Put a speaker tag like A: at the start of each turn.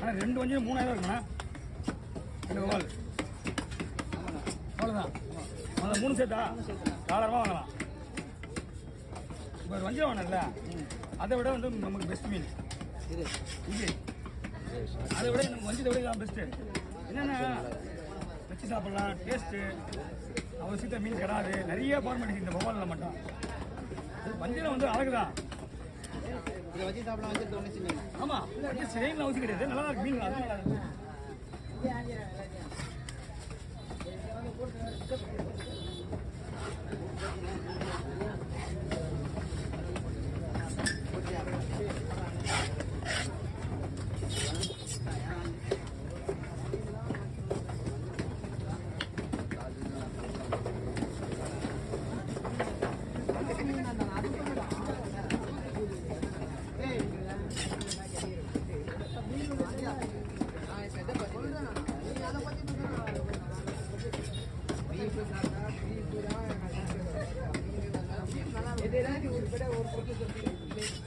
A: ஆனால் 2 வஞ்சிரம் 3000 இருக்குண்ணா. 2 வவால் அவ்வளோதான். அதில் 3 சேர்த்தா தாராளமாக வாங்கலாம். இப்போ ஒரு வஞ்சிரம் வாங்கினல அதை விட வந்து நமக்கு பெஸ்ட் மீன் இது. அதை விட நமக்கு வஞ்சத்தை விட இதான் பெஸ்ட்டு. என்னென்னா வச்சு சாப்பிட்லாம், டேஸ்ட்டு அவ்வளோ சீக்கிரம் மீன் கிடாது. நிறைய ஃபார்மாலிட்டி இந்த வவாலில் மட்டும். வஞ்சிரம் வந்து அழகு தான். ஆமாம், வச்சு செய்யணும் அவசியம் கிடையாது. நல்லா இருக்கு மீன், அது நல்லா இருக்கு.
B: இது ஒரு